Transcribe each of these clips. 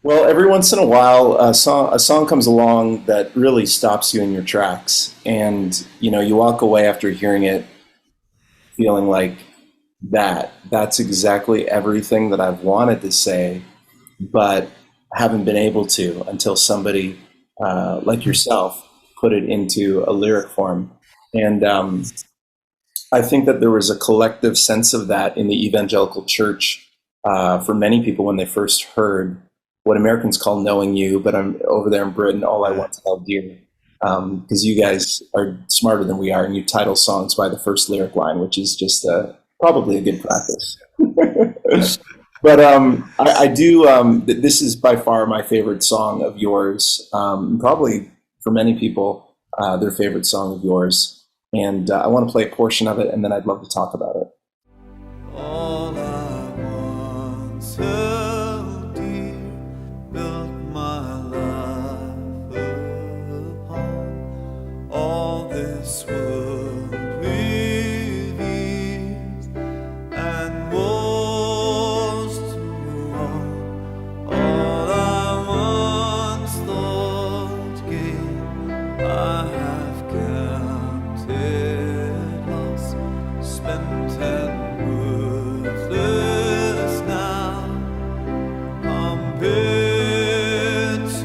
Well, every once in a while, a song comes along that really stops you in your tracks, and you walk away after hearing it feeling like that's exactly everything that I've wanted to say, but haven't been able to until somebody like yourself put it into a lyric form. And I think that there was a collective sense of that in the evangelical church for many people when they first heard what Americans call knowing you, but I'm over there in Britain, all I want to love you. Because you guys are smarter than we are, and you title songs by the first lyric line, which is just probably a good practice. But I do. This is by far my favorite song of yours. Probably for many people, their favorite song of yours. And I want to play a portion of it, and then I'd love to talk about it. All I want so dear, built my life upon all this world reveals, and was to all I once thought gain, I have counted loss, spent and worthless now, compared to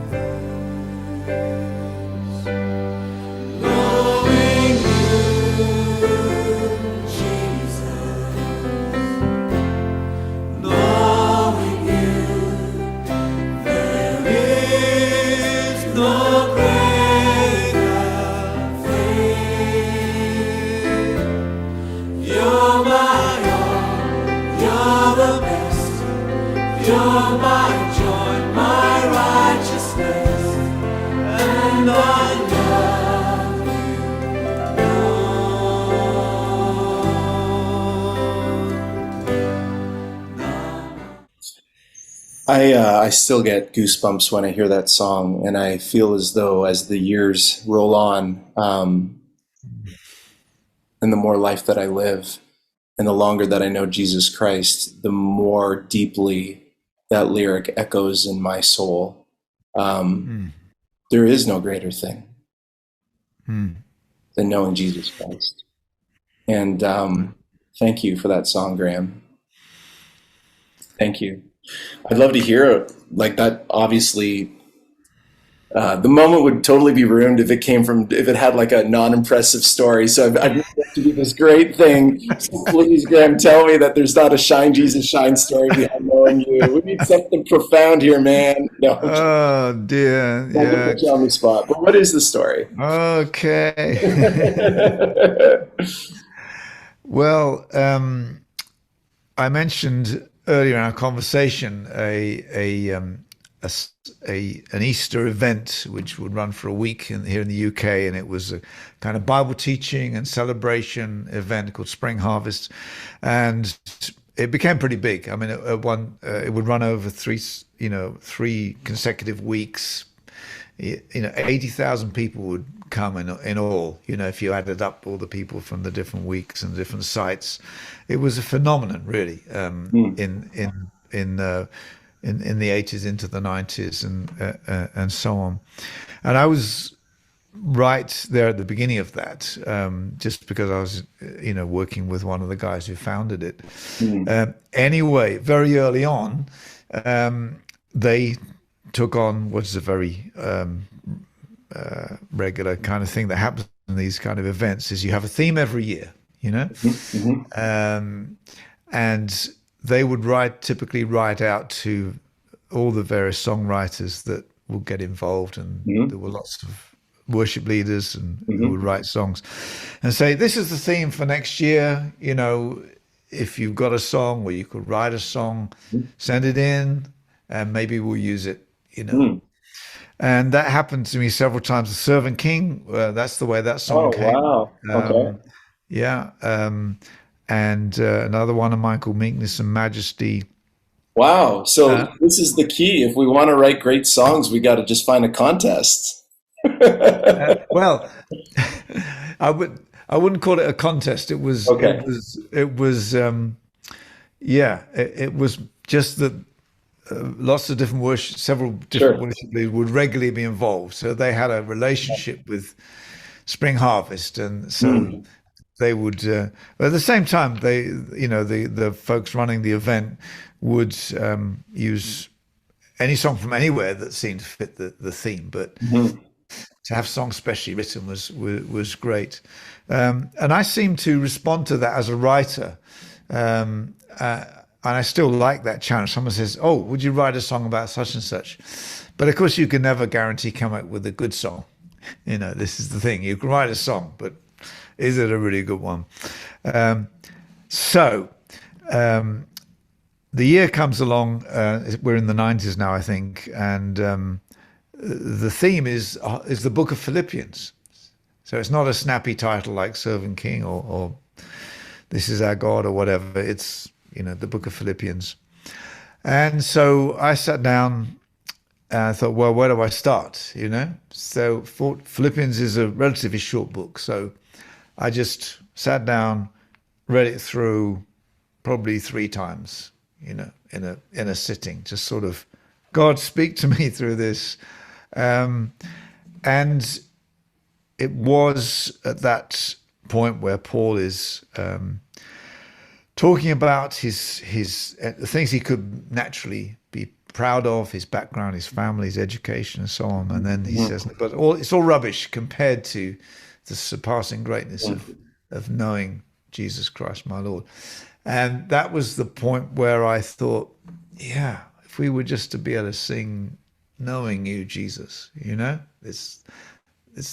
this. Knowing you, Jesus, knowing you, there is no greater faith. You're my all, you're the best, you're my joy, my righteousness, and I love you, I still get goosebumps when I hear that song, and I feel as though as the years roll on, and the more life that I live, and the longer that I know Jesus Christ, the more deeply that lyric echoes in my soul. There is no greater thing than knowing Jesus Christ. And thank you for that song, Graham. Thank you. I'd love to hear it like that. Obviously, the moment would totally be ruined if it had like a non-impressive story. So I've made it to be this great thing. So please, Graham, tell me that there's not a Shine Jesus Shine story behind knowing you. We need something profound here, man. No, Oh dear, don't yeah. put you on the spot. But what is the story? Okay. Well, I mentioned earlier in our conversation an Easter event which would run for a week here in the UK, and it was a kind of Bible teaching and celebration event called Spring Harvest, and it became pretty big. I mean, it would run over three consecutive weeks. 80,000 people would come in all. If you added up all the people from the different weeks and different sites, it was a phenomenon, really. In the 80s into the 90s and so on. And I was right there at the beginning of that, just because I was, working with one of the guys who founded it. Anyway, very early on, they took on what is a very regular kind of thing that happens in these kind of events is you have a theme every year, and they would typically write out to all the various songwriters that will get involved, and there were lots of worship leaders and who would write songs and say, this is the theme for next year. If you've got a song, or you could write a song, send it in and maybe we'll use it, And that happened to me several times. The Servant King, that's the way that song came. Oh, wow. Okay. Yeah. And another one of mine called Meekness and Majesty. Wow. So this is the key. If we want to write great songs, we got to just find a contest. Well, I wouldn't call it a contest. It was, Okay. it was just that lots of different worship, several different Sure. worship leaders would regularly be involved. So they had a relationship with Spring Harvest, and so Mm. they would. But at the same time, they, the folks running the event would use any song from anywhere that seemed to fit the theme. But Mhm. to have songs specially written was great, and I seem to respond to that as a writer. And I still like that challenge. Someone says, "Oh, would you write a song about such and such?" But of course, you can never guarantee come up with a good song. This is the thing. You can write a song, but is it a really good one? So the year comes along. We're in the 90s now, I think, and the theme is the Book of Philippians. So it's not a snappy title like Servant King or This Is Our God or whatever. It's the Book of Philippians. And so I sat down and I thought, well, where do I start? So Philippians is a relatively short book. So I just sat down, read it through probably 3 times, in a sitting, just sort of, God, speak to me through this. And it was at that point where Paul is talking about the things he could naturally be proud of, his background, his family, his education, and so on. And then he says, but it's all rubbish compared to the surpassing greatness of knowing Jesus Christ, my Lord. And that was the point where I thought, yeah, if we were just to be able to sing knowing you, Jesus, it's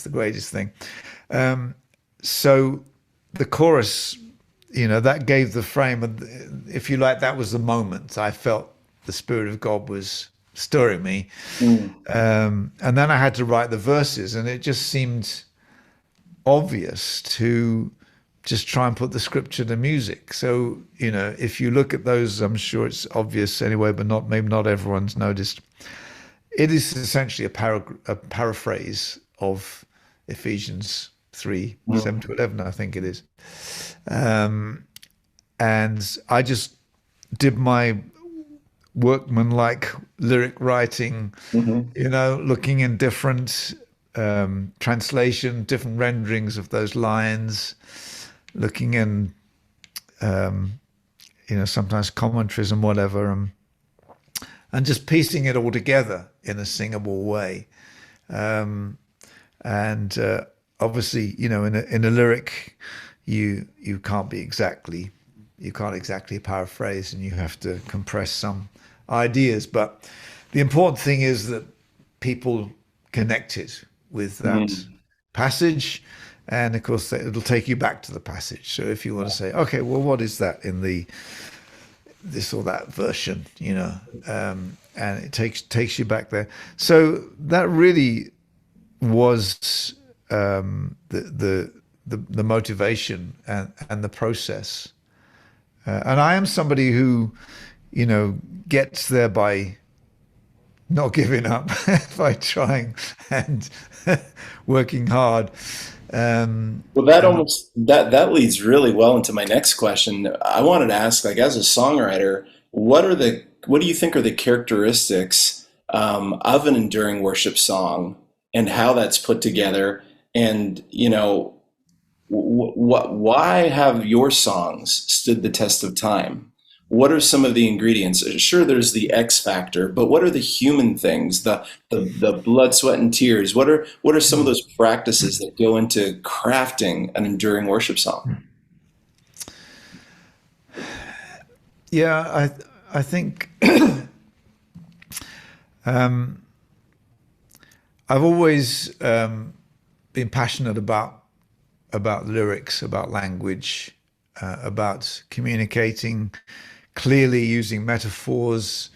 the greatest thing. So the chorus, that gave the frame. And if you like, that was the moment I felt the Spirit of God was stirring me. And then I had to write the verses, and it just seemed obvious to just try and put the scripture to music. So, if you look at those, I'm sure it's obvious anyway, but maybe not everyone's noticed. It is essentially a paraphrase of Ephesians 3, 7 to 11, I think it is. And I just did my workman-like lyric writing, looking in different translation, different renderings of those lines, looking in, sometimes commentaries and whatever, and just piecing it all together in a singable way. And obviously, in a lyric, you can't exactly paraphrase, and you have to compress some ideas. But the important thing is that people connected with that passage, and of course it'll take you back to the passage. So if you want to say, okay, well, what is that in this or that version, and it takes you back there. So that really was the motivation and the process. And I am somebody who, gets there by not giving up, by trying and working hard. Well, that leads really well into my next question. I wanted to ask, like, as a songwriter, what do you think are the characteristics of an enduring worship song, and how that's put together? And why have your songs stood the test of time? What are some of the ingredients? Sure, there's the X factor, but what are the human things, the blood, sweat, and tears? What are some of those practices that go into crafting an enduring worship song? Yeah, I think I've always been passionate about lyrics, about language, about communicating clearly, using metaphors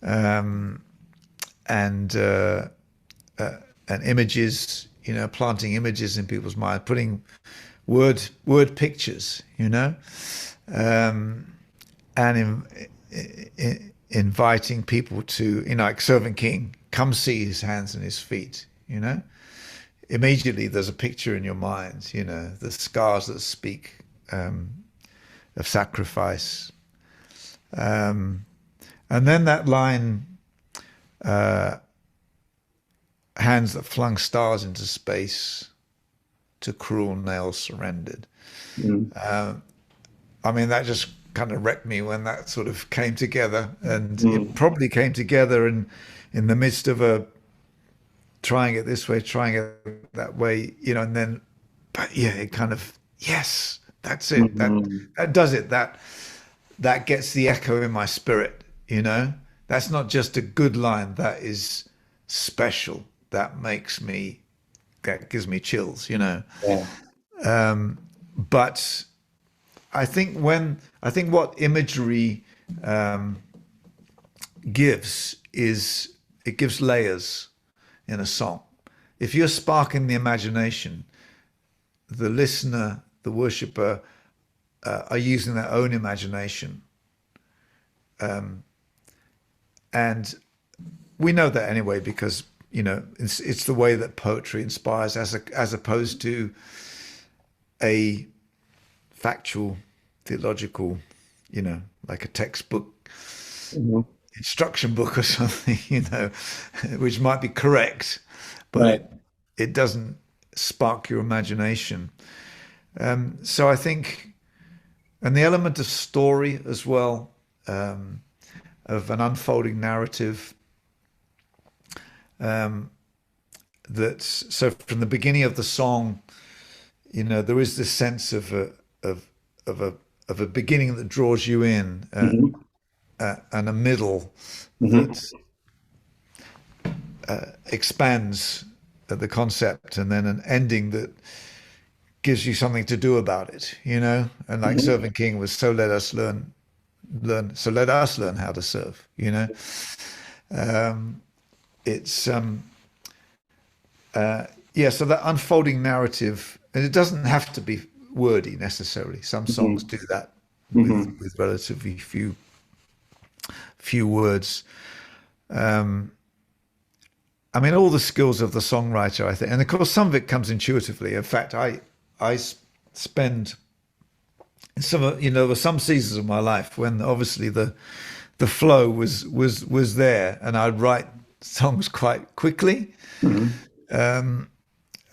and images, planting images in people's mind, putting word pictures, and inviting people to, like Servant King, come see his hands and his feet, Immediately there's a picture in your mind, the scars that speak of sacrifice. And And then that line, hands that flung stars into space, to cruel nails surrendered. I mean, that just kind of wrecked me when that sort of came together, and it probably came together in the midst of a trying it this way, trying it that way, you know, and then, but yeah, it kind of, yes, that's it. That does it. That gets the echo in my spirit, you know. That's not just a good line. That is special. That gives me chills, you know. Yeah. But I think what imagery gives is it gives layers in a song. If you're sparking the imagination, the listener, the worshipper, are using their own imagination, and we know that anyway because, you know, it's the way that poetry inspires, as opposed to a factual, theological, you know, like a textbook, instruction book or something, you know, which might be correct, but Right. it doesn't spark your imagination. So I think, and the element of story as well, of an unfolding narrative, so from the beginning of the song, you know, there is this sense of a beginning that draws you in, and a middle that expands the concept, and then an ending that gives you something to do about it, you know. And like Servant King was, so let us learn how to serve, you know. It's yeah, so that unfolding narrative, and it doesn't have to be wordy necessarily. Some songs do that with relatively few words. I mean, all the skills of the songwriter, I think, and of course some of it comes intuitively. In fact, I spend some, you know, there were some seasons of my life when obviously the flow was there, and I'd write songs quite quickly.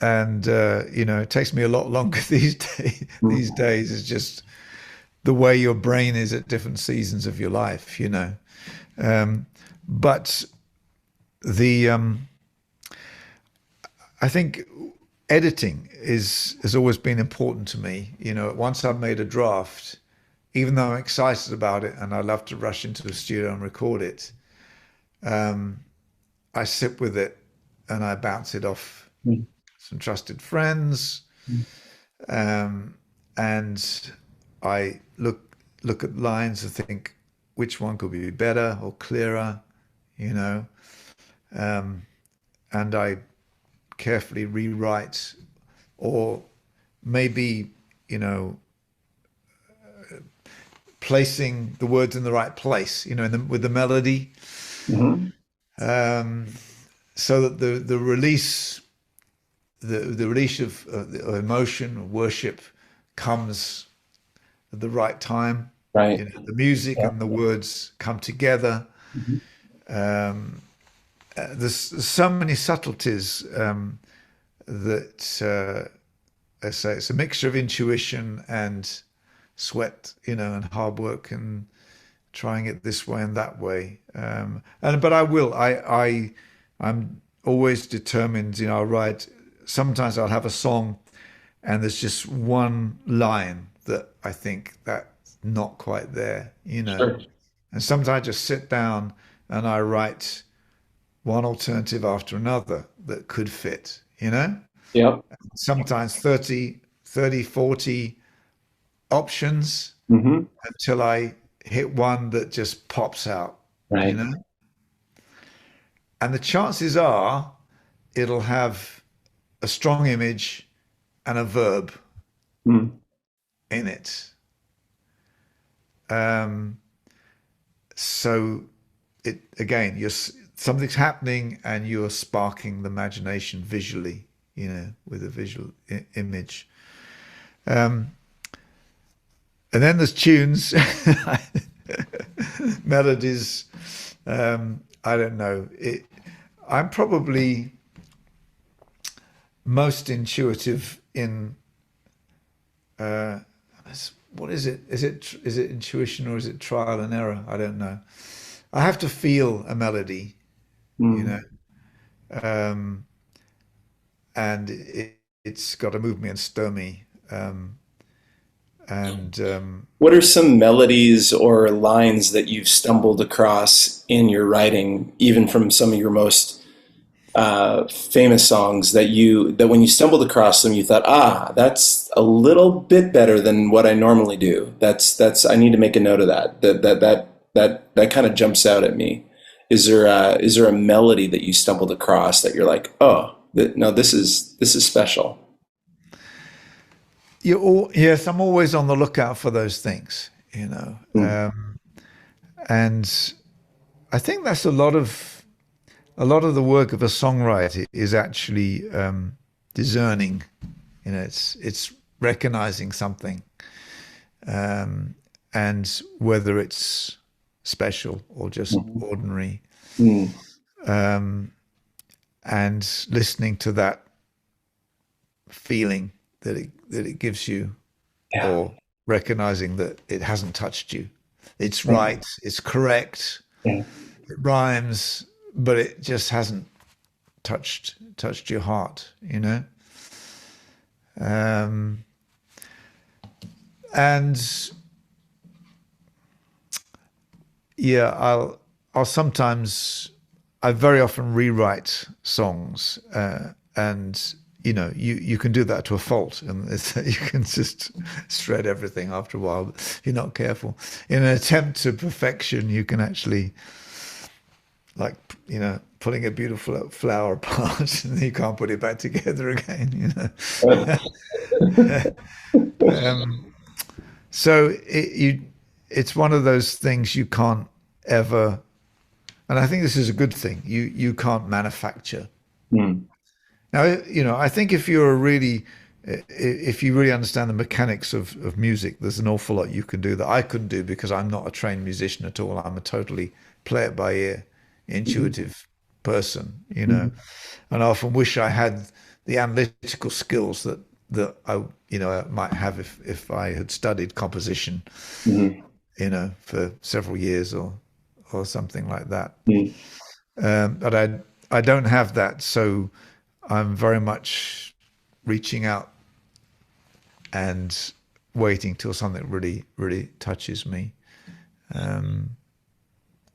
And you know, it takes me a lot longer these days. These days is just the way your brain is at different seasons of your life, you know. But I think editing has always been important to me. You know, once I've made a draft, even though I'm excited about it and I love to rush into the studio and record it, I sit with it and I bounce it off some trusted friends, and I look at lines and think which one could be better or clearer, you know, and I carefully rewrite, or maybe, you know, placing the words in the right place, you know, with the melody, so that the release, the release of emotion, worship, comes at the right time. Right. You know, the music and the words come together. There's so many subtleties that I say it's a mixture of intuition and sweat, you know, and hard work and trying it this way and that way. But I'm always determined, you know. I'll write, sometimes I'll have a song and there's just one line that I think that's not quite there, you know. Sure. And sometimes I just sit down and I write one alternative after another that could fit, you know. Yep. Sometimes 30, 40 options until I hit one that just pops out, Right. you know. And the chances are it'll have a strong image and a verb in it. So it, again, something's happening and you're sparking the imagination visually, you know, with a visual image. And then there's tunes. melodies. I don't know. I'm probably most intuitive in uh, what is it? Is it intuition or is it trial and error? I don't know. I have to feel a melody, you Mm. know, um, and it's got to move me and stir me. And What are some melodies or lines that you've stumbled across in your writing, even from some of your most famous songs that when you stumbled across them, you thought, ah, that's a little bit better than what I normally do. That's I need to make a note of that. That kind of jumps out at me. Is there a melody that you stumbled across that you're like, oh, no, this is special. yes, I'm always on the lookout for those things, you know. Mm. And I think that's a lot of the work of a songwriter is actually discerning. You know, it's recognizing something, and whether it's special or just ordinary, Mm. and listening to that feeling that it gives you, Yeah. or recognizing that it hasn't touched you. It's Yeah. right, it's correct, Yeah. it rhymes, but it just hasn't touched your heart, you know. Um, and yeah, I'll sometimes I very often rewrite songs, and you can do that to a fault, and you can just shred everything after a while. But if you're not careful, in an attempt to perfection, you can actually, like, pulling a beautiful flower apart, and you can't put it back together again. Um, so it's one of those things you can't ever, and I think this is a good thing. You can't manufacture. Mm. Now, I think if you really understand the mechanics of music, there's an awful lot you can do that I couldn't do because I'm not a trained musician at all. I'm a totally play it by ear, intuitive person, Mhm. and I often wish I had the analytical skills that I might have if I had studied composition, Mhm. for several years or something like that. Mhm. But I don't have that, so I'm very much reaching out and waiting till something really, really touches me. Um,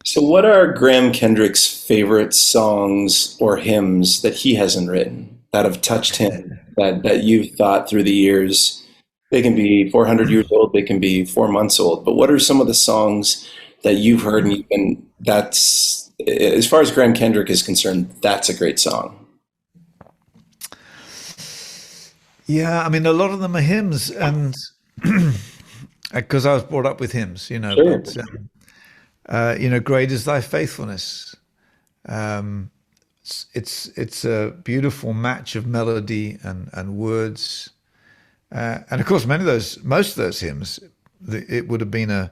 So, what are Graham Kendrick's favorite songs or hymns that he hasn't written that have touched him that you've thought through the years? They can be 400 years old, they can be 4 months old, but what are some of the songs that you've heard and that's, as far as Graham Kendrick is concerned, that's a great song? yeah, I mean, a lot of them are hymns, and because I was brought up with hymns, Sure. but great is thy faithfulness. Um, it's a beautiful match of melody and words. And of course, most of those hymns, it would have been the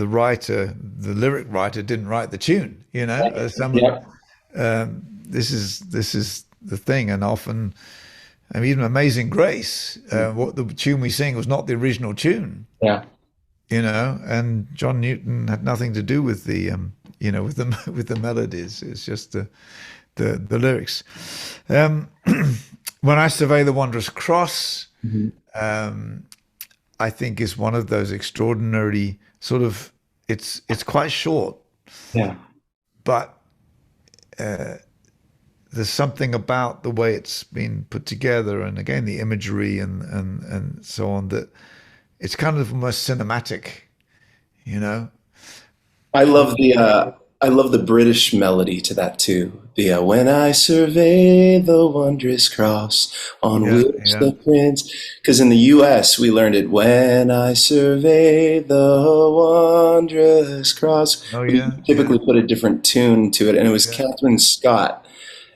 writer, the lyric writer didn't write the tune. Yeah. This is the thing, and often, I mean, even Amazing Grace, what the tune we sing was not the original tune. Yeah. And John Newton had nothing to do with with the with the melodies. It's just the lyrics. Um, when I survey the wondrous cross, Mhm. um, I think is one of those extraordinary sort of. It's quite short, Yeah. but there's something about the way it's been put together, and again the imagery and so on, that it's kind of almost cinematic, you know. I love the British melody to that too. The when I survey the wondrous cross on Yeah, which yeah, the prince, because in the U.S. we learned it when I survey the wondrous cross. oh We yeah, yeah, typically put a different tune to it, and it was yeah, Catherine Scott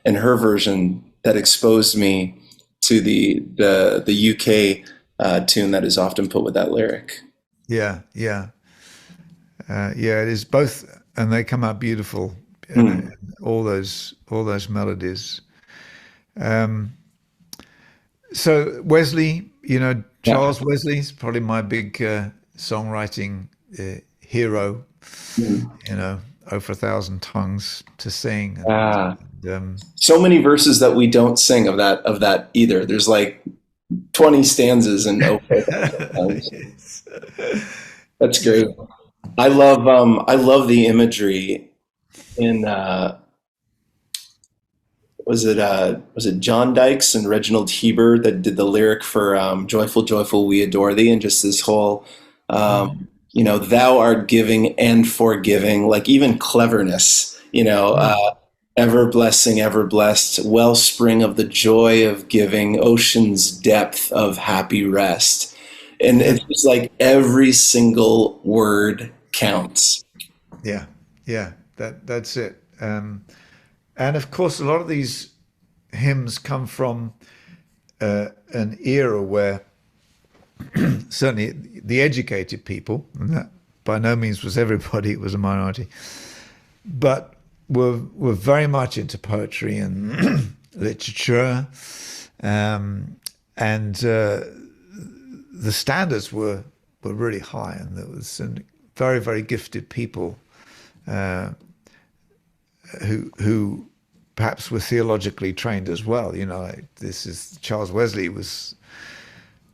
and her version that exposed me to the UK tune that is often put with that lyric. yeah, yeah. Yeah, it is both, and they come out beautiful. All those melodies. So Wesley, Yeah. Charles Wesley is probably my big songwriting hero. Mm. Oh, for a thousand tongues to sing, Ah, and, so many verses that we don't sing of that either. There's like 20 stanzas in Oprah. yes. That's great. I love the imagery in was it John Dykes and Reginald Heber that did the lyric for "Joyful, Joyful, We Adore Thee," and just this whole "Thou art giving and forgiving," like even cleverness, ever blessing, ever blessed, wellspring of the joy of giving, ocean's depth of happy rest, and Yeah, it's just like every single word counts. yeah, yeah. That's it. And of course, a lot of these hymns come from an era where certainly the educated people, and that by no means was everybody, it was a minority, but were very much into poetry and literature, and the standards were really high, and there was some very very gifted people who perhaps were theologically trained as well. This is Charles Wesley was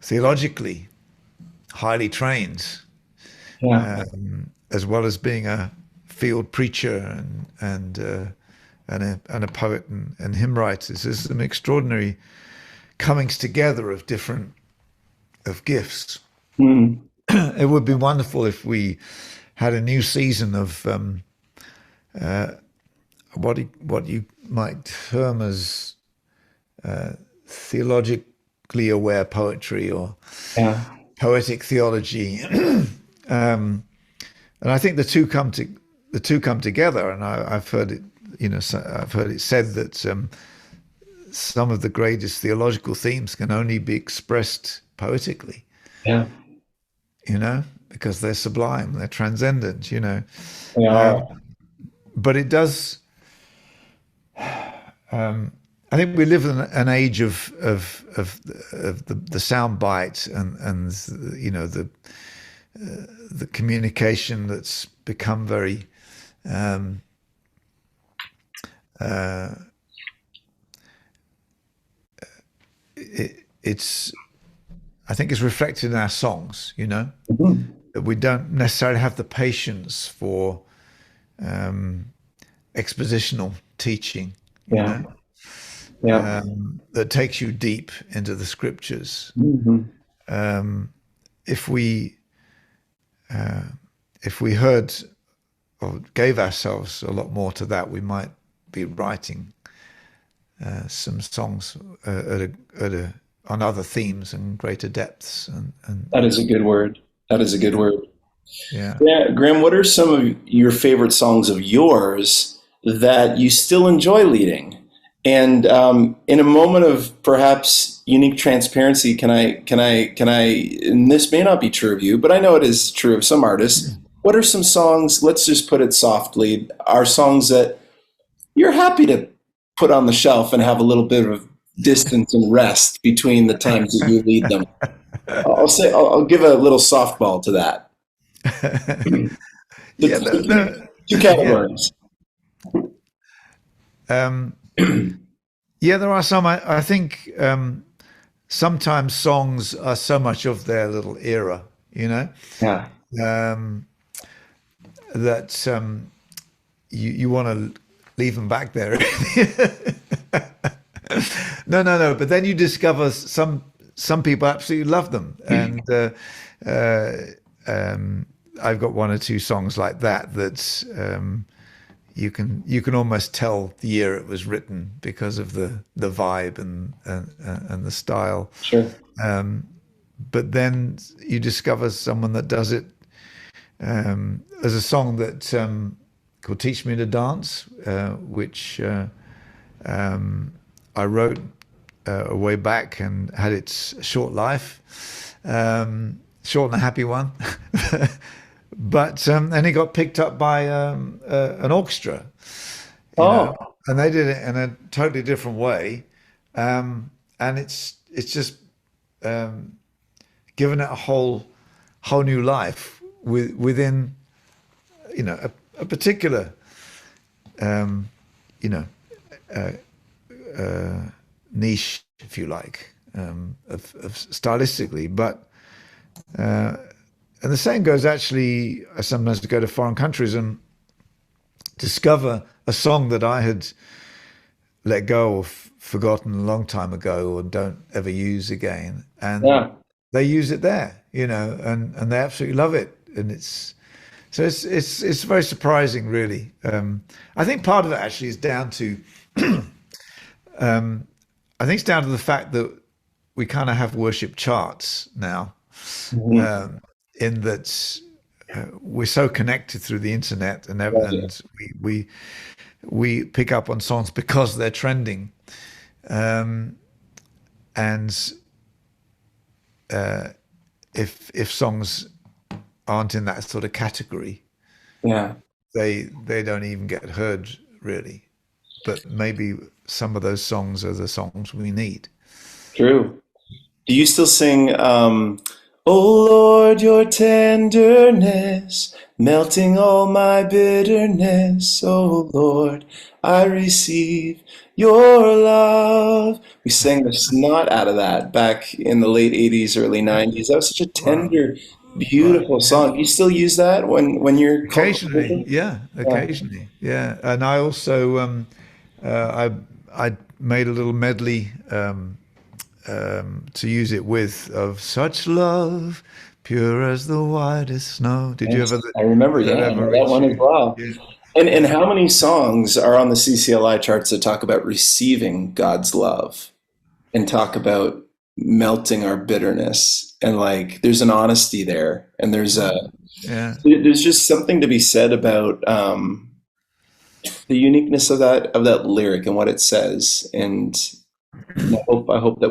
theologically highly trained, Yeah. as well as being a field preacher and a poet and hymn writer. There's some extraordinary comings together of different of gifts. Mm. It would be wonderful if we had a new season of what you might term as theologically aware poetry or Yeah. poetic theology, and I think the two come together. And I've heard it, I've heard it said that some of the greatest theological themes can only be expressed poetically, Yeah. because they're sublime, they're transcendent, They are. But it does. I think we live in an age of the sound bite and the communication that's become very it's I think it's reflected in our songs, Mhm. that we don't necessarily have the patience for expositional teaching, Yeah. Yeah. that takes you deep into the scriptures. Mhm. If we heard or gave ourselves a lot more to that, we might be writing some songs on other themes and greater depths. That is a good word. That is a good word. Yeah. Yeah, Graham, what are some of your favorite songs of yours that you still enjoy leading? And in a moment of perhaps unique transparency, and this may not be true of you, but I know it is true of some artists. What are some songs, let's just put it softly, are songs that you're happy to put on the shelf and have a little bit of distance and rest between the times that you lead them? I'll give a little softball to that. The Yeah. two Yeah. categories. Yeah, there are some. I think sometimes songs are so much of their little era, Yeah. that you want to leave them back there. No. But then you discover some people absolutely love them, and I've got one or two songs like that you can almost tell the year it was written because of the vibe and the style. Sure. But then you discover someone that does it. There's a song that called "Teach Me to Dance," which I wrote a way back and had its short life, short and a happy one. but then he got picked up by an orchestra, you know, Oh, and they did it in a totally different way, and it's just given it a whole new life within, you know, a particular, you know, niche, if you like, of stylistically. But and the same goes, actually, I sometimes go to foreign countries and discover a song that I had let go or forgotten a long time ago or don't ever use again, and yeah. they use it there, you know, and they absolutely love it, and it's very surprising, really. I think part of it actually is down to I think it's down to the fact that we kind of have worship charts now, Mhm. in that we're so connected through the internet, Right. and we pick up on songs because they're trending, um, and if songs aren't in that sort of category, Yeah. they don't even get heard, really. But maybe some of those songs are the songs we need. True. Do you still sing, "O Lord, your tenderness, melting all my bitterness, O Lord, I receive your love." We sang the snot out of that back in the late 80s, early 90s. That was such a Wow. tender, Right. beautiful Yeah. song. Do you still use that when you're Occasionally. cultivating? Yeah. Yeah. Occasionally. Yeah. And I also, I made a little medley, to use it with, of such love, pure as the whitest snow. Did you ever, Nice. I remember, did that yeah, I ever know that reach one as you? well. Yeah. And Yeah. how many songs are on the CCLI charts that talk about receiving God's love and talk about melting our bitterness? And like there's an honesty there, and Yeah. there's just something to be said about the uniqueness of that lyric and what it says. And I hope that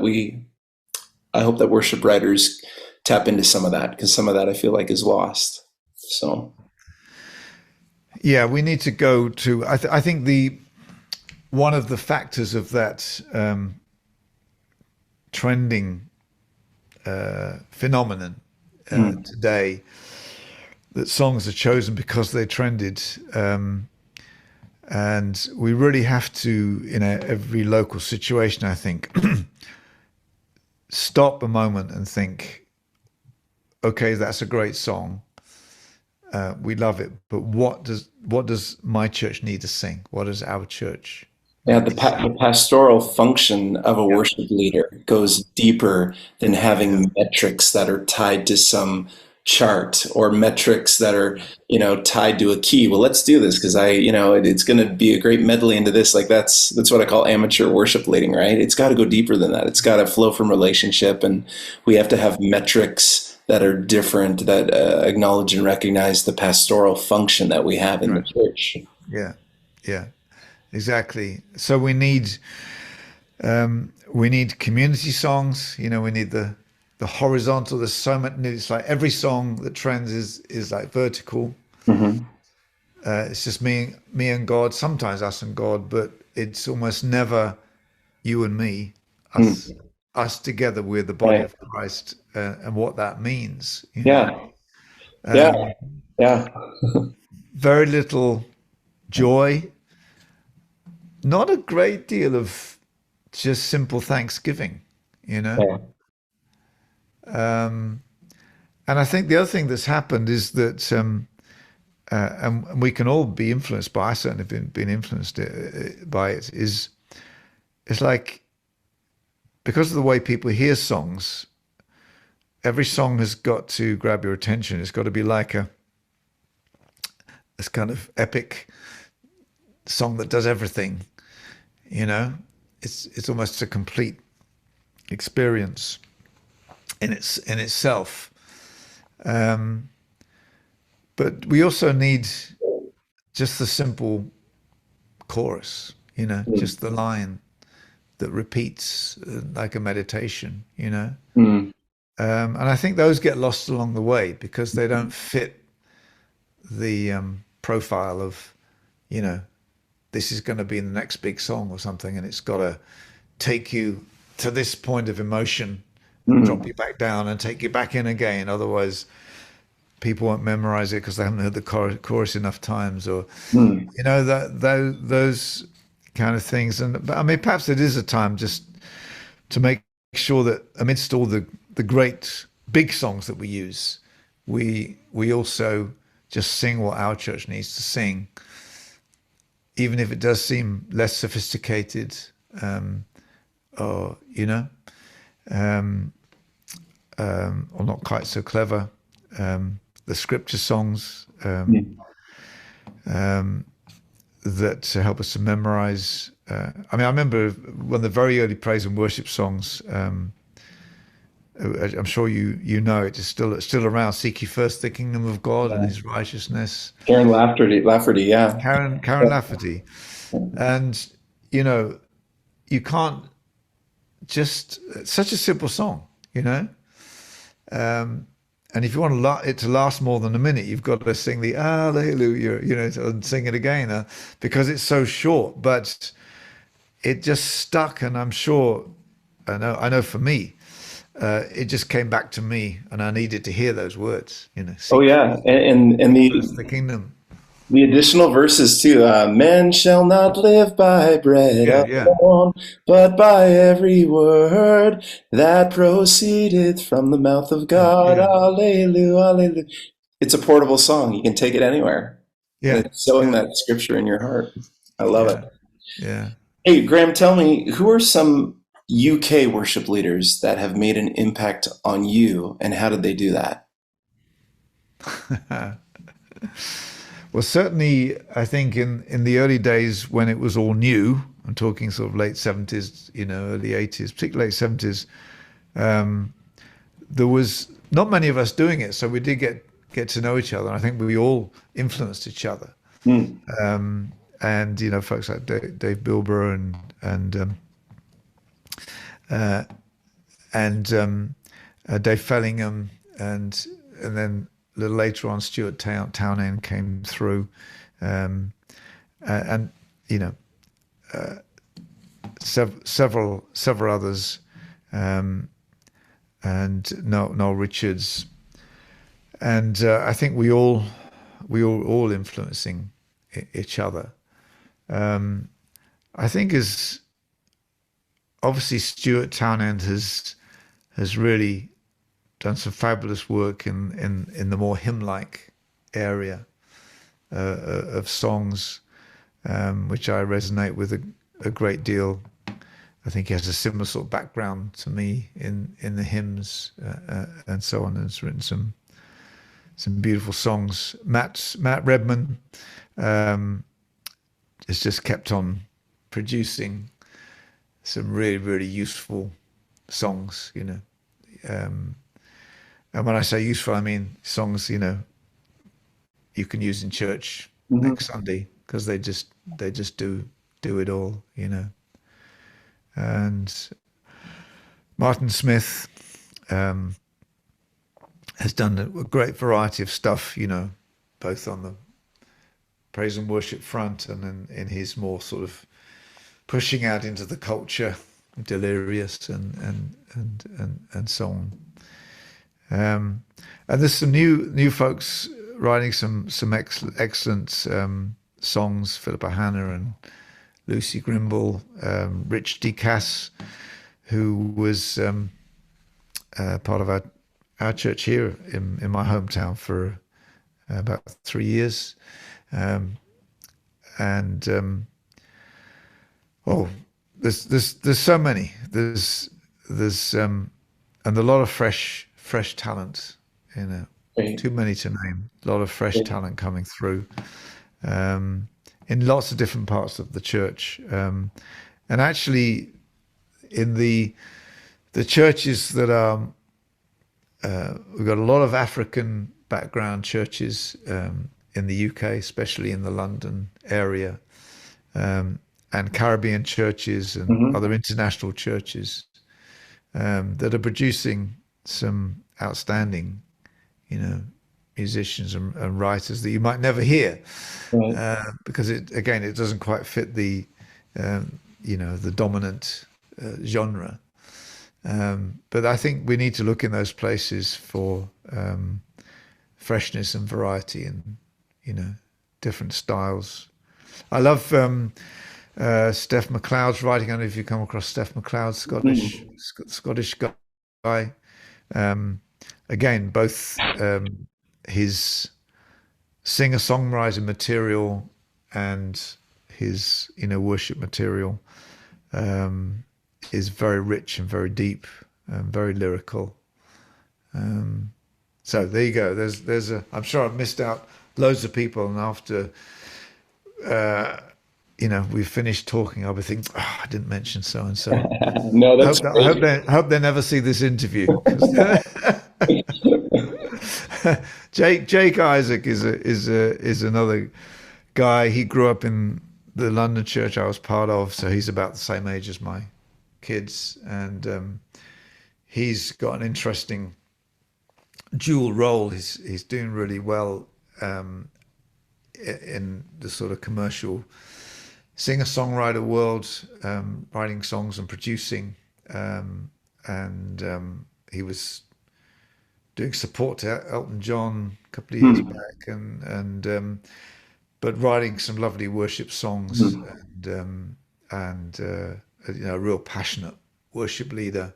I hope that worship writers tap into some of that, because some of that I feel like is lost. So Yeah. We need to go to, I think one of the factors of that, trending phenomenon mm, today, that songs are chosen because they trended. And we really have to, in every local situation, I think, stop a moment and think, okay, that's a great song. We love it, but what does my church need to sing? What does our church yeah, need to sing? the pastoral function of a Yeah, worship leader goes deeper than yeah, having metrics that are tied to some chart, or metrics that are, tied to a key. Well, let's do this because it's going to be a great medley into this. Like that's what I call amateur worship leading, right? It's got to go deeper than that. It's got to flow from relationship, and we have to have metrics that are different, that acknowledge and recognize the pastoral function that we have in the right. church. Yeah, yeah, exactly. So we need community songs. You know, we need the horizontal. There's so much. It's like every song that trends is like vertical. Hmm. It's just me and God. Sometimes us and God, but it's almost never you and me. Us Mm. us together. We're the body Right. of Christ, and what that means. You know, Yeah. Yeah. Yeah. very little joy. Not a great deal of just simple thanksgiving. You know. Yeah. And I think the other thing that's happened is that, and we can all be influenced by, I certainly have been influenced by it, is it's like, because of the way people hear songs, every song has got to grab your attention. It's got to be like this kind of epic song that does everything, you know? It's almost a complete experience in itself. But we also need just the simple chorus, you know, Mm. just the line that repeats, like a meditation, you know. Mm. And I think those get lost along the way because they don't fit the profile of, you know, this is going to be the next big song or something, and it's got to take you to this point of emotion, drop Mm. you back down, and take you back in again. Otherwise, people won't memorize it because they haven't heard the chorus enough times, or Mm. you know that those kind of things. And but I mean, perhaps it is a time just to make sure that amidst all the great big songs that we use, we also just sing what our church needs to sing, even if it does seem less sophisticated, or you know, or not quite so clever. The scripture songs Mm. that help us to memorize. I mean, I remember one of the very early praise and worship songs. I'm sure you know it. It's still around. Seek ye first the kingdom of God and His righteousness. Karen Lafferty, yeah. Karen Lafferty, and you know, you can't just it's such a simple song, you know. And if you want it to last more than a minute, you've got to sing the Hallelujah, you know, and sing it again because it's so short. But it just stuck, and I'm sure, I know for me, it just came back to me, and I needed to hear those words, you know. Oh Seek yeah, and first the kingdom. the additional verses too. Men shall not live by bread Yeah, yeah, alone, but by every word that proceedeth from the mouth of yeah, God. yeah, Alleluia, alleluia. It's a portable song. You can take it anywhere, and yeah, it's sowing yeah, that scripture in your heart. I love it. yeah, yeah. Hey, Graham, tell me, who are some UK worship leaders that have made an impact on you, and how did they do that? Well, certainly, I think in the early days when it was all new, I'm talking sort of late 70s, you know, early 80s, particularly late 70s, there was not many of us doing it, so we did get to know each other. I think we all influenced each other, Hmm. and you know, folks like Dave Bilbrough uh, and Dave Fellingham, and then a little later on, Stuart Townend came through, and you know, several others, and Noel Richards, and I think we all influencing each other. I think as obviously Stuart Townend has really done some fabulous work in the more hymn-like area of songs, which I resonate with a great deal. I think he has a similar sort of background to me in the hymns and so on, and has written some beautiful songs. Matt Redman has just kept on producing some really, really useful songs, you know. And when I say useful, I mean songs, you know, you can use in church Mhm. next Sunday because they just do it all, you know. And Martin Smith has done a great variety of stuff, you know, both on the praise and worship front and in his more sort of pushing out into the culture, Delirious and so on. And there's some new folks writing some excellent songs. Philippa Hanna and Lucy Grimble, Rich DeCass, who was part of our church here in my hometown for about 3 years, and oh, there's so many. There's and a lot of fresh talent. You know, Great. too many to name. A lot of fresh talent coming through in lots of different parts of the church, and actually in the churches that are we've got a lot of African background churches in the UK, especially in the London area, and Caribbean churches and Mhm. other international churches that are producing some outstanding, you know, musicians and writers that you might never hear, Right. because it doesn't quite fit the dominant genre. But I think we need to look in those places for freshness and variety, and different styles. I love Steph McLeod's writing. I don't know if you come across Steph McLeod, Scottish guy. Again, both his singer-songwriter material and his worship material is very rich and very deep and very lyrical. So there you go. I'm sure I've missed out loads of people, and after we've finished talking, I'll be thinking, oh, I didn't mention so and so. No, I that's great. hope they never see this interview. Jake Isaac is another guy. He grew up in the London church I was part of, so he's about the same age as my kids, and he's got an interesting dual role. He's doing really well in the sort of commercial singer-songwriter world, writing songs and producing, and he was doing support to Elton John a couple of years back, and but writing some lovely worship songs, and a real passionate worship leader,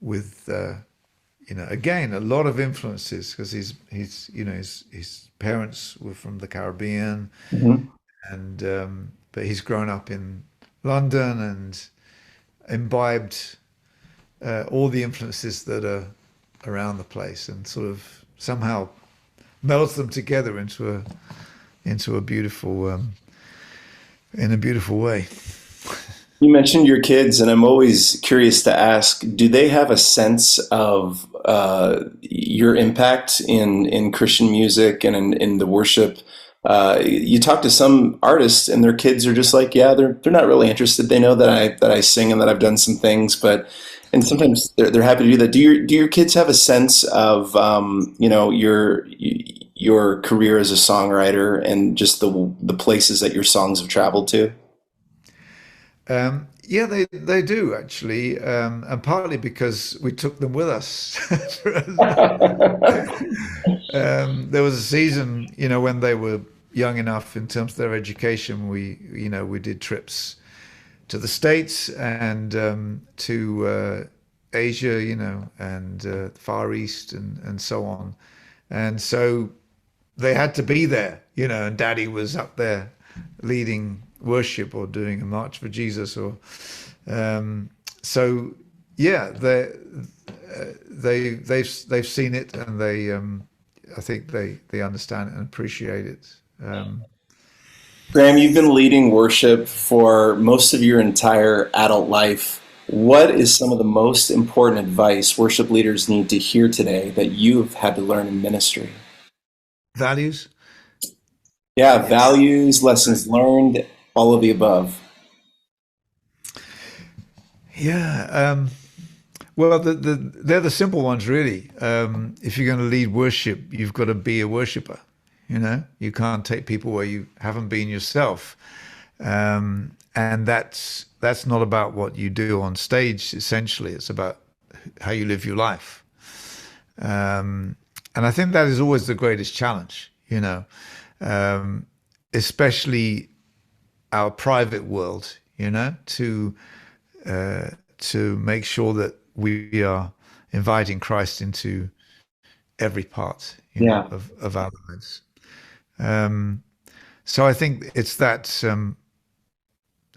with again a lot of influences, because his parents were from the Caribbean, Mhm. and but he's grown up in London and imbibed all the influences that are around the place, and sort of somehow melds them together into a beautiful in a beautiful way. You mentioned your kids, and I'm always curious to ask, do they have a sense of your impact in Christian music and in the worship? You talk to some artists, and their kids are just like, yeah, they're not really interested. They know that I sing and that I've done some things, and sometimes they're happy to do that. Do your kids have a sense of your career as a songwriter and just the places that your songs have traveled to? Yeah, they do actually, and partly because we took them with us. There was a season, when they were young enough in terms of their education. We did trips to the States and to Asia, and the Far East and so on. And so they had to be there, and Daddy was up there leading worship or doing a march for Jesus, or so yeah, they've seen it, and I think they understand it and appreciate it. Graham, you've been leading worship for most of your entire adult life. What is some of the most important advice worship leaders need to hear today that you've had to learn in ministry? Values. Yeah, values, lessons learned, all of the above. Yeah. Well, they're the simple ones, really. If you're going to lead worship, you've got to be a worshiper. You can't take people where you haven't been yourself, and that's not about what you do on stage. Essentially, it's about how you live your life, and I think that is always the greatest challenge. Especially our private world. To make sure that we are inviting Christ into every part, Yeah. of our lives. So I think it's that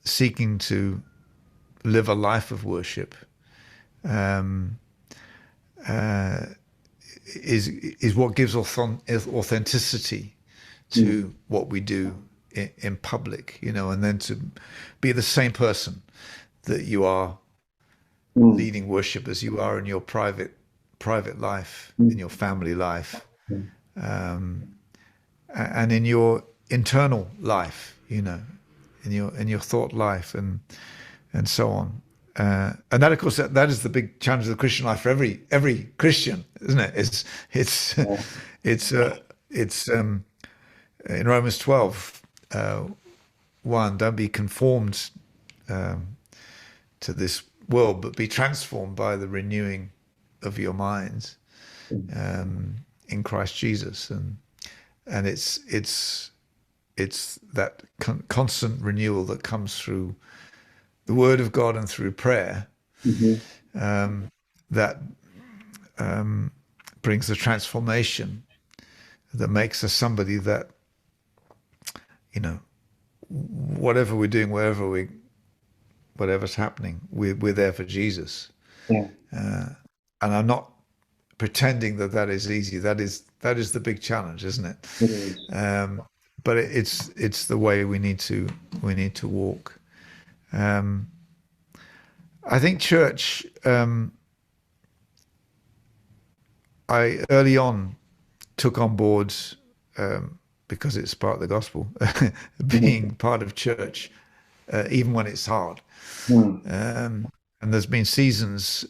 seeking to live a life of worship is what gives authenticity to what we do in public, and then to be the same person that you are leading worship as you are in your private life, in your family life, and in your internal life, in your thought life, and so on. and that, of course, that is the big challenge of the Christian life for every Christian, isn't it? It's in Romans 12, 1, don't be conformed to this world, but be transformed by the renewing of your minds in Christ Jesus, and it's that constant renewal that comes through the Word of God and through prayer, that brings the transformation that makes us somebody that, whatever we're doing, whatever's happening, we're there for Jesus. Yeah. And I'm not pretending that is easy. That is the big challenge, isn't it? It is. But it's the way we need to walk. I think church. I early on took on board, because it's part of the gospel, being part of church, even when it's hard. And there's been seasons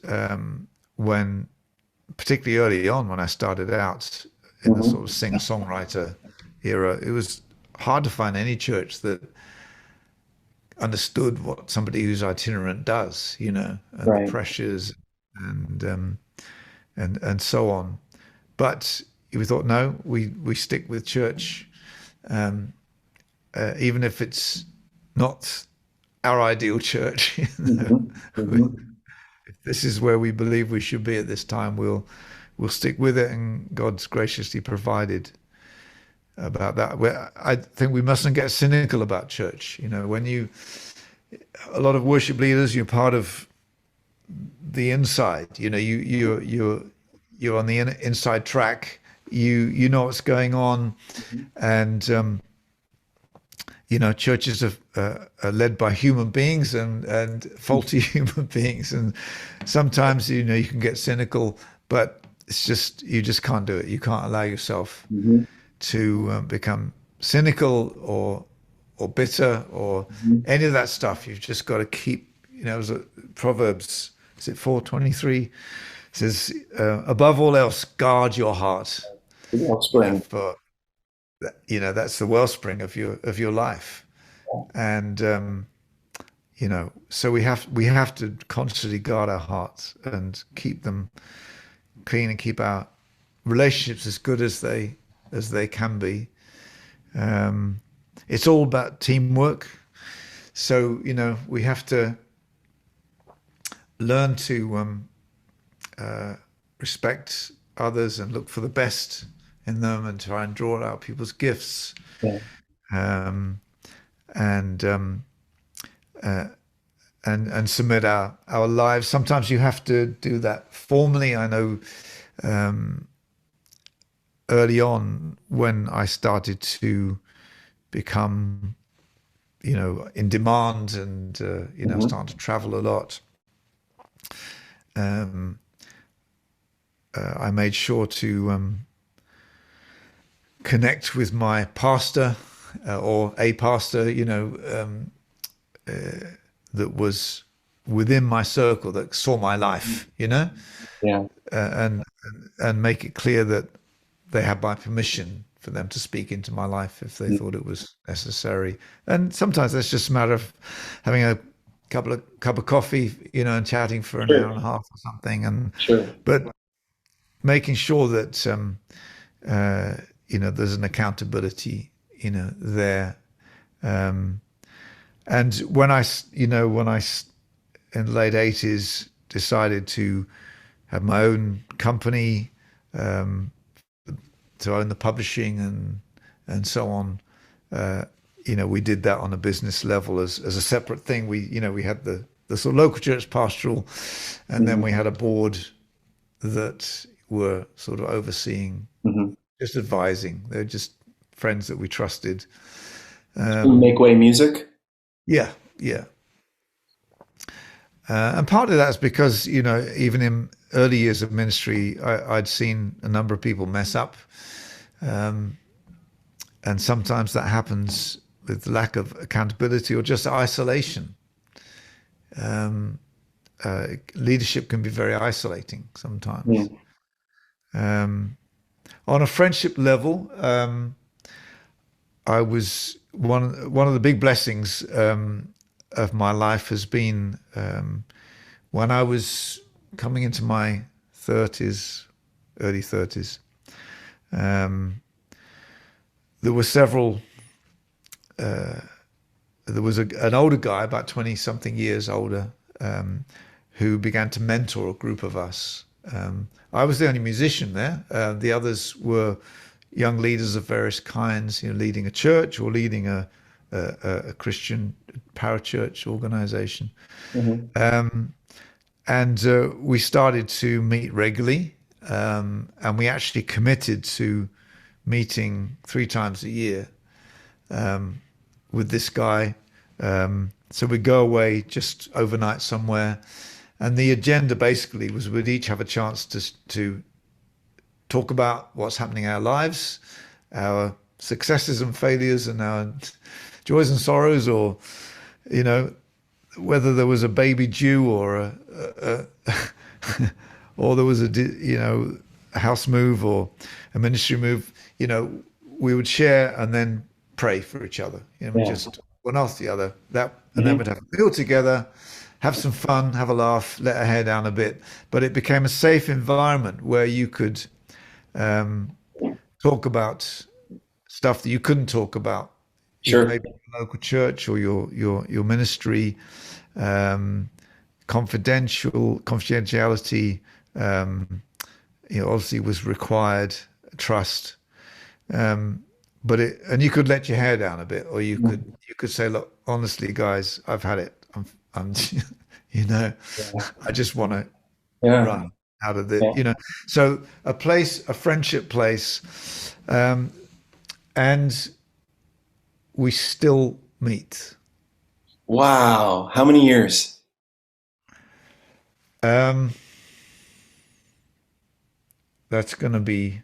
when, particularly early on, when I started out in the sort of singer-songwriter era, it was hard to find any church that understood what somebody who's itinerant does, and Right. the pressures and so on. But we thought, no, we stick with church, even if it's not our ideal church. If this is where we believe we should be at this time, we'll stick with it, and God's graciously provided about that. I think we mustn't get cynical about church. When a lot of worship leaders, you're part of the inside. You're on the inside track. You know what's going on, and churches are led by human beings and faulty human beings, and sometimes you can get cynical, but it's just you just can't do it. You can't allow yourself to become cynical or bitter or any of that stuff. You've just got to keep. As Proverbs, is it 4:23? Says, above all else, guard your heart. Wellspring. For that's the wellspring of your life, and so we have to constantly guard our hearts and keep them clean and keep our relationships as good as they can be. It's all about teamwork, so we have to learn to respect others and look for the best in them and try and draw out people's gifts. Yeah. And submit our lives. Sometimes you have to do that formally. I know early on when I started to become in demand and starting to travel a lot, I made sure to connect with my pastor or a pastor, that was within my circle, that saw my life, Yeah. and make it clear that they had my permission for them to speak into my life if they thought it was necessary. And sometimes that's just a matter of having a cup of coffee, and chatting for an hour and a half or something. And but making sure that there's an accountability there. And when I in the late 80s decided to have my own company, to own the publishing and so on, we did that on a business level as a separate thing. We had the sort of local church pastoral, and then we had a board that were sort of overseeing, just advising. They're just friends that we trusted. Make Way Music. Yeah. And part of that's because, even in early years of ministry, I'd seen a number of people mess up. And sometimes that happens with lack of accountability or just isolation. leadership can be very isolating sometimes. Mm. On a friendship level, I was one of the big blessings of my life has been when I was coming into my 30s, early 30s. There were several. There was an older guy, about 20 something years older, who began to mentor a group of us. I was the only musician there. The others were young leaders of various kinds, leading a church or leading a Christian parachurch organization. Mm-hmm. And we started to meet regularly, and we actually committed to meeting 3 times a year with this guy. So we'd go away just overnight somewhere, and the agenda basically was we'd each have a chance to talk about what's happening in our lives, our successes and failures, and our joys and sorrows, or whether there was a baby due or or there was a house move or a ministry move. We would share and then pray for each other. We just one after the other. And then we'd have a meal together, have some fun, have a laugh, let our hair down a bit. But it became a safe environment where you could talk about stuff that you couldn't talk about. Sure. Maybe your local church or your ministry, confidentiality. Obviously was required, trust. But you could let your hair down a bit, or you could say, look, honestly, guys, I've had it. I'm I just want to run out of the, So a friendship place, and we still meet. Wow. How many years? That's going to be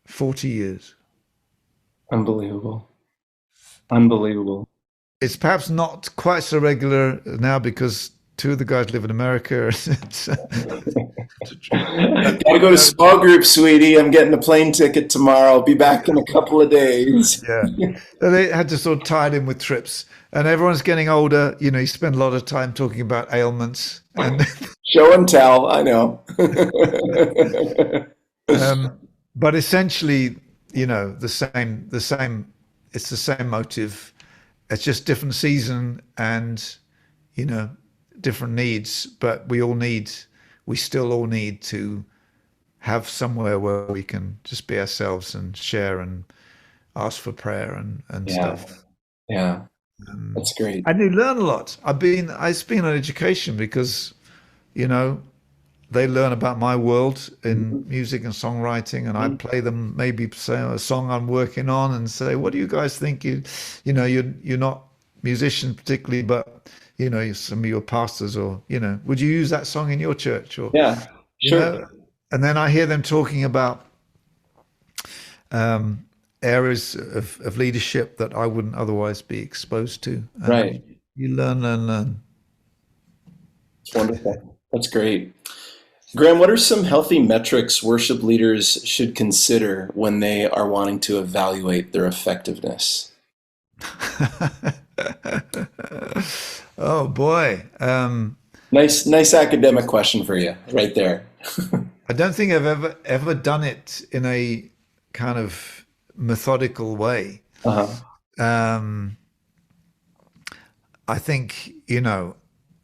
40 years. Unbelievable. Unbelievable. It's perhaps not quite so regular now because 2 of the guys live in America. Gotta go to small group, sweetie. I'm getting a plane ticket tomorrow. I'll be back in a couple of days. Yeah. They had to sort of tie it in with trips. And everyone's getting older. You spend a lot of time talking about ailments. And Show and tell, I know. but essentially, the same, it's the same motive. It's just different season and, different needs, but we still all need to have somewhere where we can just be ourselves and share and ask for prayer and stuff. Yeah. That's great. And you learn a lot. I've been on education because, they learn about my world in music and songwriting, and I play them maybe say a song I'm working on and say, what do you guys think? You're not musicians particularly, but some of your pastors, or would you use that song in your church? Or Yeah, sure. And then I hear them talking about areas of leadership that I wouldn't otherwise be exposed to. And Right. you learn. It's wonderful. That's great. Graham, what are some healthy metrics worship leaders should consider when they are wanting to evaluate their effectiveness? Oh boy. Nice academic question for you right there. I don't think I've ever done it in a kind of methodical way. Uh-huh. I think,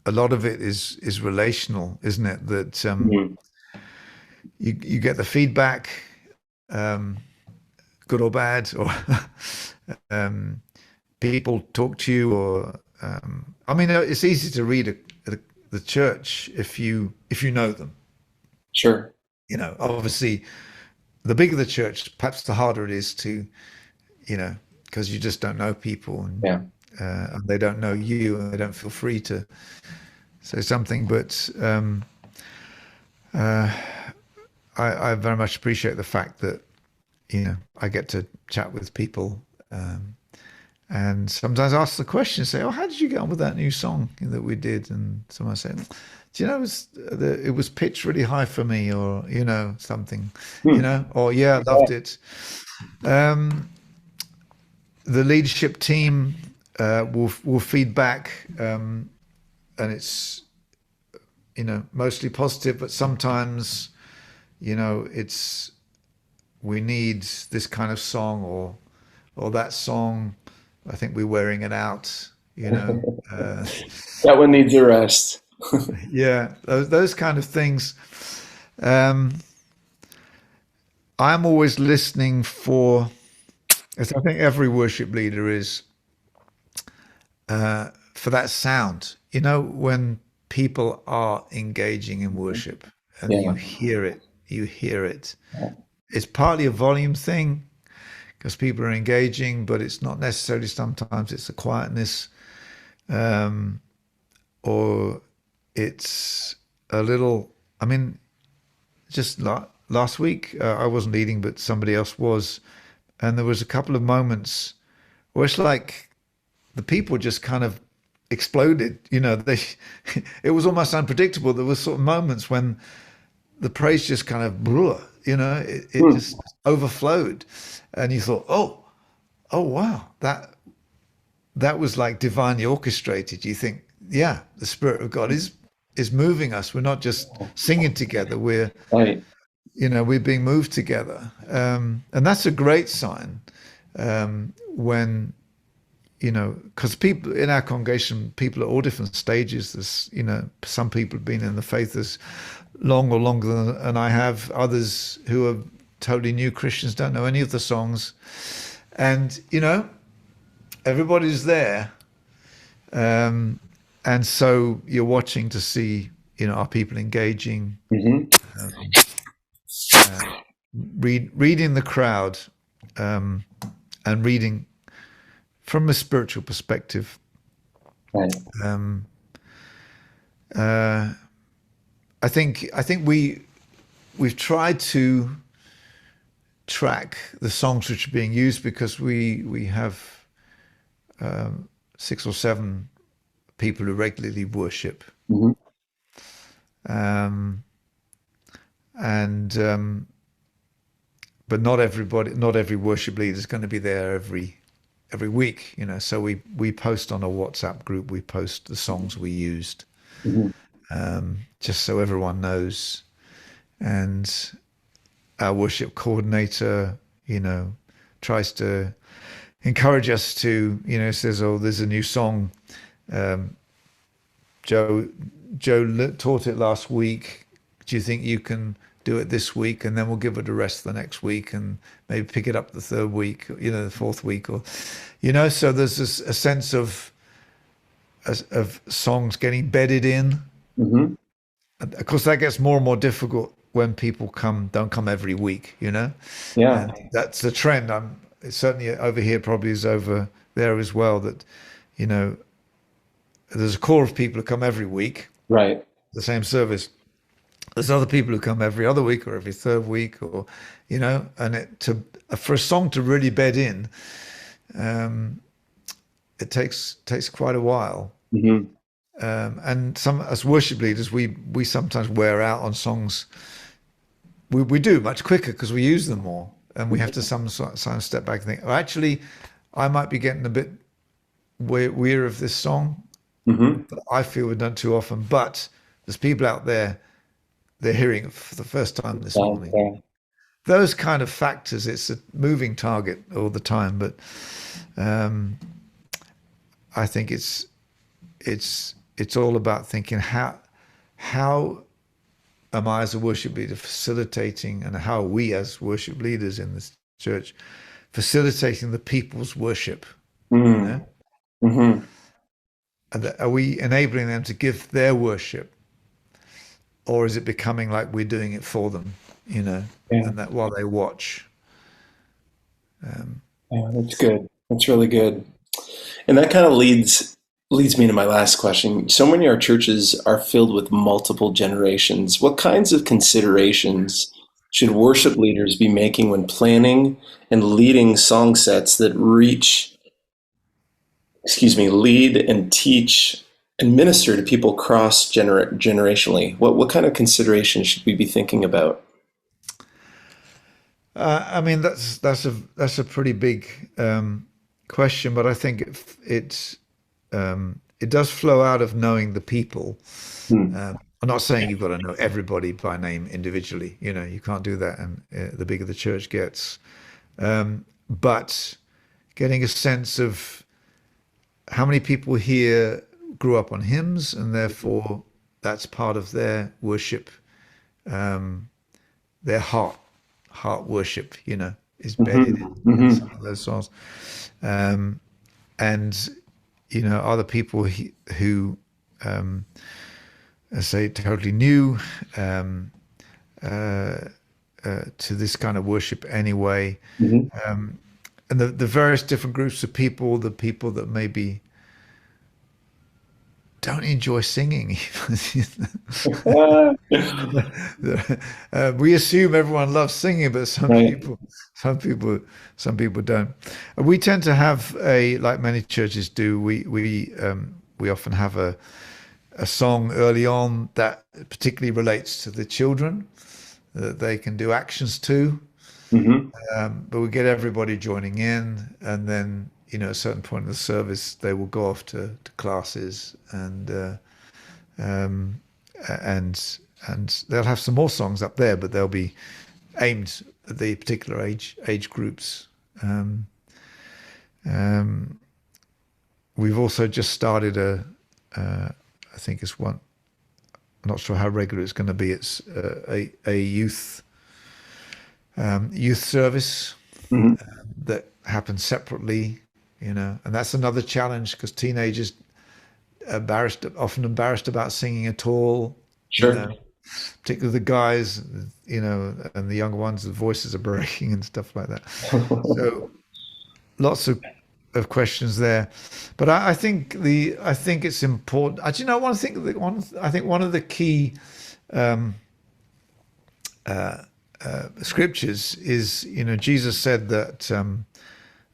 a lot of it is relational, isn't it? That you get the feedback, good or bad, or people talk to you, or it's easy to read the church if you know them. Sure. Obviously, the bigger the church, perhaps the harder it is to, because you just don't know people, and and they don't know you, and they don't feel free to say something. But I very much appreciate the fact that I get to chat with people, and sometimes ask the question, say, "Oh, how did you get on with that new song that we did?" And someone say, "Do you know it was pitched really high for me, or something, Hmm. or yeah, I loved it." The leadership team will feed back, and it's mostly positive, but sometimes it's we need this kind of song or that song. I think we're wearing it out. That one needs a rest. Yeah, those kind of things. Um, I'm always listening for, as I think every worship leader is, for that sound. When people are engaging in worship and Yeah. you hear it. It's partly a volume thing because people are engaging, but it's not necessarily. Sometimes it's a quietness, or it's a little. I mean, just last week I wasn't leading, but somebody else was, and there was a couple of moments where it's like the people just kind of exploded. It was almost unpredictable. There was sort of moments when the praise just kind of it Hmm. just overflowed, and you thought, oh wow, that was like divinely orchestrated. You think, yeah, the Spirit of God is moving us. We're not just singing together. Right. We're being moved together, and that's a great sign when because people in our congregation, people at all different stages. There's some people have been in the faith as long or longer than I have. Others who are totally new Christians, don't know any of the songs, and everybody's there, and so you're watching to see are people engaging, Hmm. reading the crowd, and reading from a spiritual perspective. Right. I think we've tried to track the songs which are being used because we have 6 or 7 people who regularly worship, Hmm. and but not every worship leader is going to be there every week. So we post on a WhatsApp group. We post the songs we used, Hmm. just so everyone knows. And our worship coordinator, tries to encourage us to, says, "Oh, there's a new song. Joe taught it last week. Do you think you can do it this week? And then we'll give it a rest the next week, and maybe pick it up the third week, the fourth week, or, So there's a sense of songs getting bedded in. Hmm. And of course, that gets more and more difficult when people don't come every week, Yeah. and that's the trend. It's certainly over here, probably is over there as well. That there's a core of people who come every week, Right. the same service. There's other people who come every other week or every third week, or and for a song to really bed in, it takes quite a while. Hmm. And some as worship leaders, we sometimes wear out on songs. We do much quicker because we use them more, and we have to sometimes step back and think, oh, actually, I might be getting a bit weary of this song. Hmm. That I feel we've done too often, but there's people out there, they're hearing it for the first time this morning. Yeah. Those kind of factors, it's a moving target all the time, but I think it's all about thinking how am I as a worship leader facilitating, and how are we as worship leaders in this church facilitating the people's worship? Mm. Hmm. Are we enabling them to give their worship, or is it becoming like we're doing it for them, Yeah. and that while they watch? Yeah, that's good. That's really good. And that kind of leads me to my last question. So many of our churches are filled with multiple generations. What kinds of considerations should worship leaders be making when planning and leading song sets that reach excuse me, lead and teach and minister to people generationally? What kind of considerations should we be thinking about? I mean, that's a pretty big question, but I think it does flow out of knowing the people. Hmm. I'm not saying you've got to know everybody by name individually. You know, you can't do that, and the bigger the church gets. But getting a sense of how many people here grew up on hymns, and therefore that's part of their worship, their heart worship. You know, is bedded Hmm. in Hmm. some of those songs, and you know, other people who say totally new to this kind of worship anyway. Hmm. And the various different groups of people, the people that maybe don't enjoy singing. We assume everyone loves singing, but Right. some people don't. We tend to have like many churches do. We often have a song early on that particularly relates to the children that they can do actions to. Hmm. But we get everybody joining in, and then you know, at a certain point in the service, they will go off to classes, um, and they'll have some more songs up there, but they'll be aimed at the particular age groups. Um, we've also just started I think it's one. I'm not sure how regular it's going to be. It's a youth service Hmm. that happens separately, you know, and that's another challenge because teenagers often embarrassed about singing at all, you Sure. know, particularly the guys, you know, and the younger ones, the voices are breaking and stuff like that. So lots of questions there, but I think it's important. Do you know one thing? I think one of the key scriptures is, you know, Jesus said that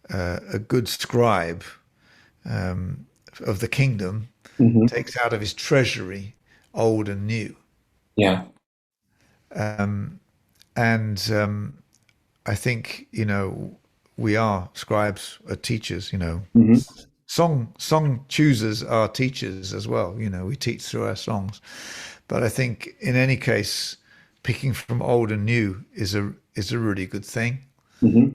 a good scribe of the kingdom Hmm. takes out of his treasury old and new. Yeah. And I think, you know, we are scribes, are teachers, you know. Hmm. Song choosers are teachers as well. You know, we teach through our songs. But I think in any case, picking from old and new is a really good thing. Hmm.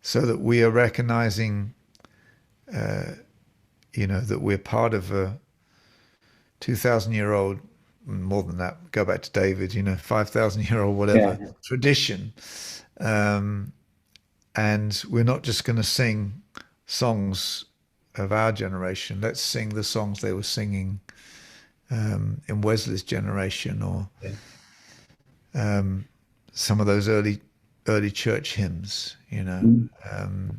So that we are recognizing, you know, that we're part of a 2,000-year-old, more than that, go back to David, you know, 5,000-year-old, Yeah. whatever, tradition. And we're not just going to sing songs of our generation. Let's sing the songs they were singing in Wesley's generation, or Yeah. some of those early church hymns, you know, Mhm.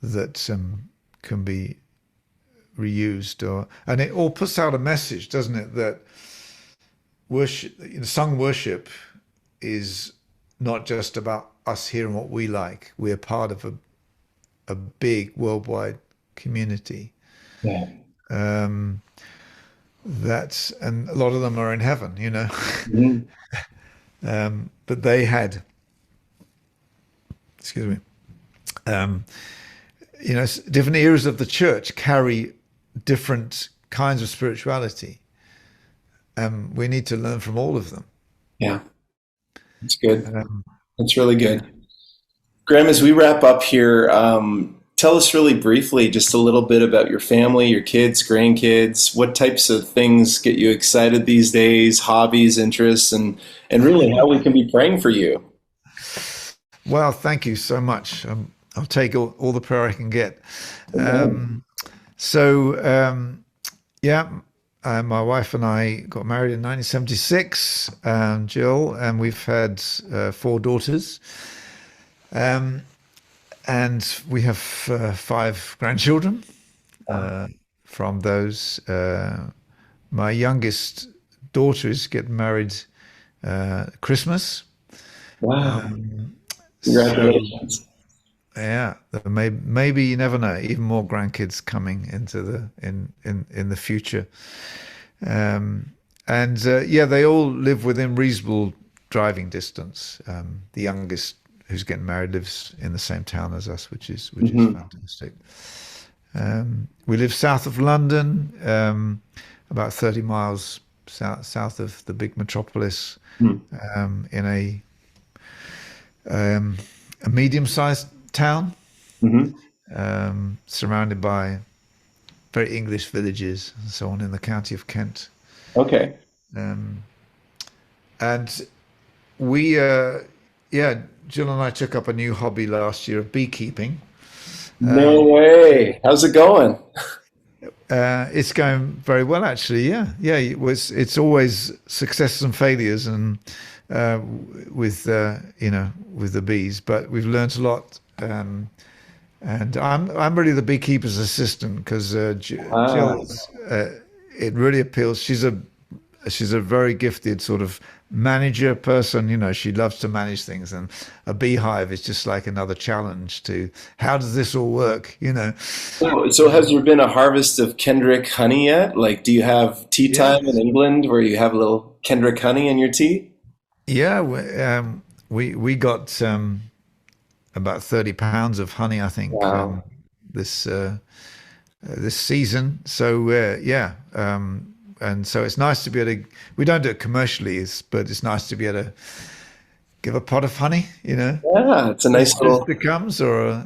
that can be reused, and it all puts out a message, doesn't it? That worship, you know, sung worship, is not just about us hearing what we like. We're part of a big worldwide community. Yeah. And a lot of them are in heaven, you know. Mhm. But they had, excuse me, you know, different eras of the church carry different kinds of spirituality. We need to learn from all of them. Yeah. That's good. Um, That's really yeah. good. Graham, as we wrap up here, tell us really briefly just a little bit about your family, your kids, grandkids. What types of things get you excited these days, hobbies, interests, and really how we can be praying for you. Well, thank you so much. I'll take all the prayer I can get. Amen. So, yeah, my wife and I got married in 1976, Jill, and we've had 4 daughters. And we have 5 grandchildren from those. My youngest daughter is getting married Christmas. Wow. So Congratulations. Yeah, maybe you never know. Even more grandkids coming into the in the future, um, and yeah, they all live within reasonable driving distance. The youngest, who's getting married, lives in the same town as us, which is Hmm. fantastic. We live south of London, about 30 miles south of the big metropolis, in um, a medium-sized town, Hmm. surrounded by very English villages and so on in the county of Kent. Okay. Um, and we, yeah, Jill and I took up a new hobby last year of beekeeping. No way. How's it going? It's going very well, actually. Yeah, yeah. It's always successes and failures, and with with the bees. But we've learned a lot, and I'm really the beekeeper's assistant because Ah, Jill's. It really appeals. She's a very gifted sort of manager person. She loves to manage things, and a beehive is just like another challenge to how does this all work? so has there been a harvest of Kendrick honey yet? Like, do you have tea time in Yes. England where you have a little Kendrick honey in your tea? Yeah, we got about 30 pounds of honey, I think, Wow. this this season. So yeah, and so it's nice to be able to. We don't do it commercially, but it's nice to be able to give a pot of honey, Yeah, it's a as nice good as little it comes, or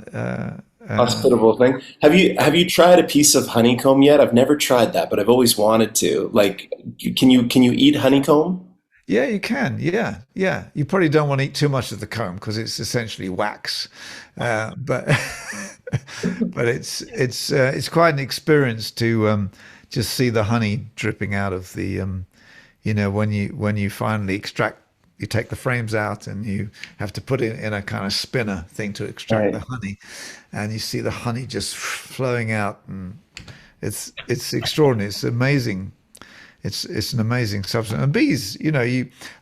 hospitable thing. Have you tried a piece of honeycomb yet? I've never tried that, but I've always wanted to. Like, can you eat honeycomb? yeah, you can. Yeah, yeah. You probably don't want to eat too much of the comb because it's essentially wax, but but it's quite an experience to just see the honey dripping out of the when you finally extract. You take the frames out and you have to put it in a kind of spinner thing to extract the Right. honey, and you see the honey just flowing out, and it's extraordinary. It's amazing. It's an amazing substance. And bees,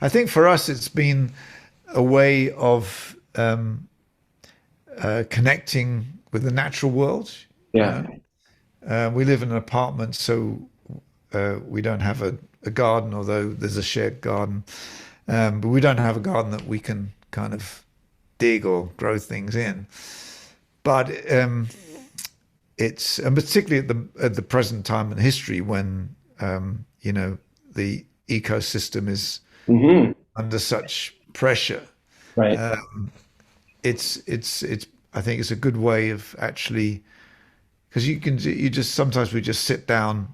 I think for us it's been a way of connecting with the natural world. You Yeah. know, we live in an apartment, so we don't have a garden, although there's a shared garden. But we don't have a garden that we can kind of dig or grow things in. But it's and particularly at the present time in history when the ecosystem is Hmm. under such pressure. Right. Uh, it's I think it's a good way of actually because you just sometimes we just sit down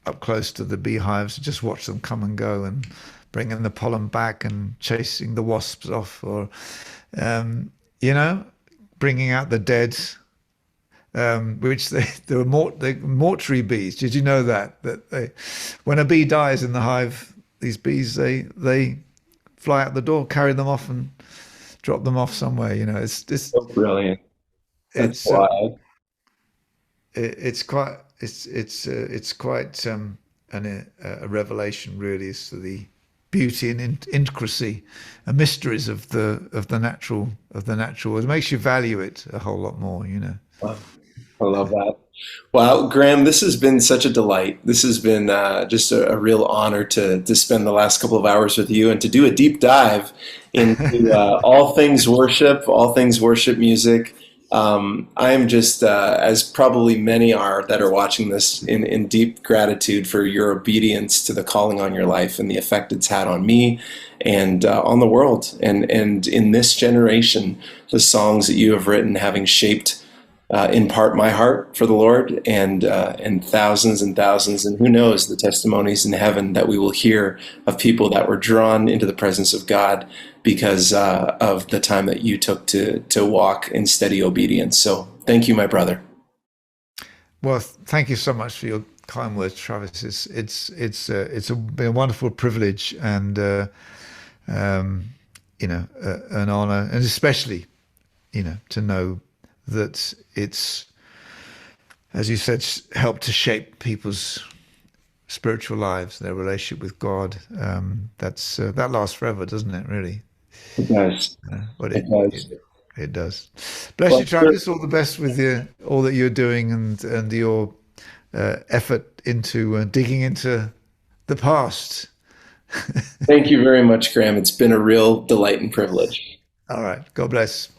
up close to the beehives and just watch them come and go and bringing the pollen back and chasing the wasps off, or um, you know bringing out the dead, which the mortuary bees. Did you know that when a bee dies in the hive, these bees they fly out the door, carry them off, and drop them off somewhere. So brilliant. That's It's wild. it's quite a revelation really as to the beauty and intricacy and mysteries of the natural. It makes you value it a whole lot more. Wow. I love that. Wow, Graham, this has been such a delight. This has been just a real honor to spend the last couple of hours with you and to do a deep dive into all things worship music. I am just, as probably many are that are watching this, in deep gratitude for your obedience to the calling on your life and the effect it's had on me and on the world. And in this generation, the songs that you have written having shaped in part my heart for the Lord, and thousands, and who knows the testimonies in heaven that we will hear of people that were drawn into the presence of God because of the time that you took to walk in steady obedience. So thank you, my brother. Well, thank you so much for your kind words, Travis. Been a wonderful privilege and an honor, and especially to know that it's, as you said, helped to shape people's spiritual lives, their relationship with God. That lasts forever, doesn't it? Really, It does. but It it does. It does. Bless Well, you, Travis. All the best with all that you're doing and your effort into digging into the past. thank you very much, Graham. It's been a real delight and privilege. All right. God bless.